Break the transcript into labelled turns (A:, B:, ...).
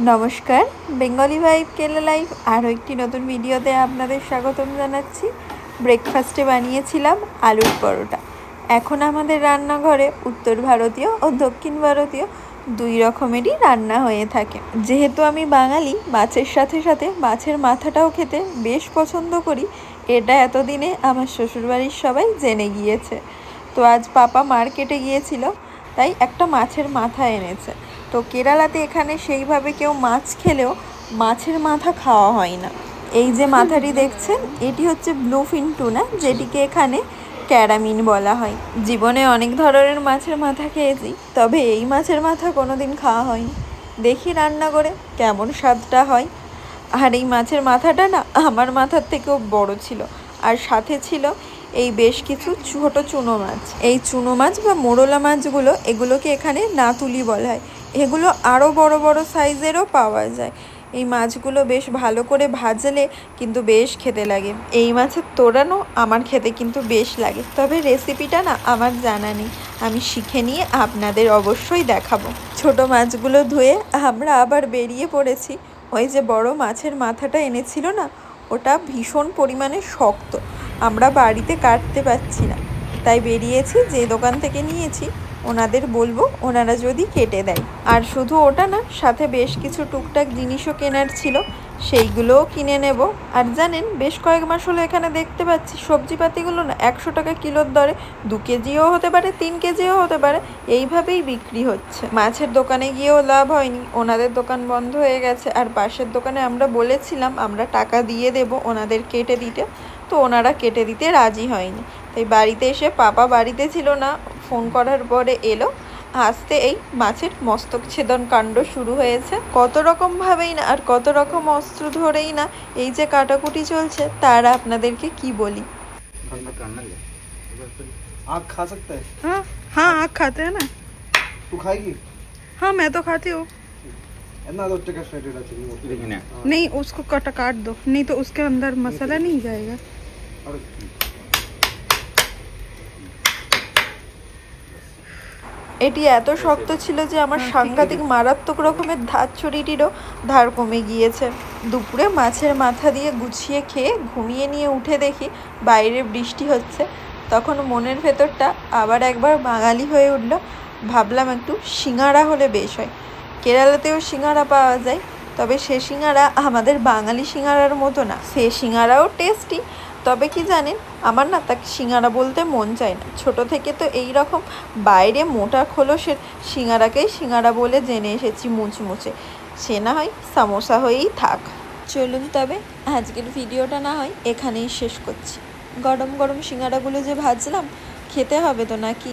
A: নমস্কার, Bengali vibe কেলা life আরও একটি নতুন ভিডিওতে আপনাদের স্বাগতম জানাচ্ছি। ব্রেকফাস্টে বানিয়েছিলাম আলুর পরোটা। এখন আমাদের রান্নাঘরে উত্তর ভারতীয় ও দক্ষিণ ভারতীয় দুই রকমেরই রান্না হয়ে থাকে। যেহেতু আমি বাঙালি, মাছের সাথে সাথে মাছের মাথাটাও খেতে বেশ পছন্দ করি। এটা এতদিনে আমার শ্বশুরবাড়ির সবাই জেনে গিয়েছে। তো আজ পাপা মার্কেটে গিয়েছিল, তাই একটা মাছের মাথা এনেছে। তো কেরালাতে এখানে সেইভাবে কেউ মাছ খেলেও মাছের মাথা খাওয়া হয় না। এই যে মাথাটি দেখছেন, এটি হচ্ছে ব্লুফিন টুনা, যেটিকে এখানে ক্যারামিন বলা হয়। জীবনে অনেক ধরনের মাছের মাথা খেয়েছি, তবে এই মাছের মাথা কোনোদিন খাওয়া হয়নি। দেখি রান্না করে কেমন স্বাদটা হয়। আর এই মাছের মাথাটা না আমার মাথার থেকেও বড় ছিল, আর সাথে ছিল এই বেশ কিছু ছোট চুনো মাছ। এই চুনো মাছ বা মোরলা মাছগুলো, এগুলোকে এখানে নাতুলি বলা হয়। এগুলো আরও বড় বড় সাইজেরও পাওয়া যায়। এই মাছগুলো বেশ ভালো করে ভাজলে কিন্তু বেশ খেতে লাগে। এই মাছের তোড়ানো আমার খেতে কিন্তু বেশ লাগে, তবে রেসিপিটা না আমার জানা নেই। আমি শিখে নিয়ে আপনাদের অবশ্যই দেখাবো। ছোট মাছগুলো ধুয়ে আমরা আবার বেরিয়ে পড়েছি। ওই যে বড় মাছের মাথাটা এনেছিল না, ওটা ভীষণ পরিমাণে শক্ত, আমরা বাড়িতে কাটতে পারছি না। তাই বেরিয়েছি, যে দোকান থেকে নিয়েছি ওনাদের বলবো, ওনারা যদি কেটে দেয়। আর শুধু ওটা না, সাথে বেশ কিছু টুকটাক জিনিসও কেনার ছিল, সেইগুলোও কিনে নেব। আর জানেন, বেশ কয়েক মাস হলো এখানে দেখতে পাচ্ছি সবজিপাতিগুলো না 100 টাকা কিলোর দরে 2 কেজিও হতে পারে, 3 কেজিও হতে পারে, এইভাবেই বিক্রি হচ্ছে। মাছের দোকানে গিয়েও লাভ হয়নি, ওনাদের দোকান বন্ধ হয়ে গেছে। আর পাশের দোকানে আমরা বলেছিলাম আমরা টাকা দিয়ে দেব ওনাদের কেটে দিতে, তো ওনারা কেটে দিতে রাজি হয়নি। তাই বাড়িতে এসে, পাপা বাড়িতে ছিল না, ফোন করার পরে এলো। আসতে এই মাছের মস্তক ছেদন কাণ্ড শুরু হয়েছে। কত রকম ভাবেই না আর কত রকম অস্ত্র ধরেই না এই যে কাটাকুটি চলছে, তারা আপনাদেরকে কি বলি।
B: आग खा सकता है?
C: हाँ हाँ, आग खाते हैं ना।
B: तू खाएगी?
C: हाँ, मैं तो खाती हूँ। नहीं, उसको काट दो, नहीं तो उसके अंदर मसाला नहीं जाएगा।
A: এটি এত শক্ত ছিল যে আমার সাংঘাতিক মারাত্মক রকমের ধার ছড়িটিরও ধার কমে গিয়েছে। দুপুরে মাছের মাথা দিয়ে গুছিয়ে খেয়ে ঘুমিয়ে নিয়ে উঠে দেখি বাইরে বৃষ্টি হচ্ছে। তখন মনের ভেতরটা আবার একবার বাঙালি হয়ে উঠল। ভাবলাম একটু সিঙ্গাড়া হলে বেশ হয়। কেরালাতেও সিঙ্গাড়া পাওয়া যায়, তবে সে সিঙ্গাড়া আমাদের বাঙালি সিঙ্গাড়ার মতো না। সে সিঙ্গাড়াও টেস্টি, তবে কি জানেন, আমার না তাকে সিঙ্গাড়া বলতে মন চায় না। ছোট থেকে তো এই রকম বাইরে মোটা খোলসের সিঙ্গাড়াকেই সিঙ্গাড়া বলে জেনে এসেছি, মুচমুচে। সে না হয় সামোসা হয়েই থাক। চলুন তবে আজকের ভিডিওটা না হয় এখানেই শেষ করছি। গরম গরম সিঙ্গাড়াগুলো যে ভাজলাম, খেতে হবে তো নাকি।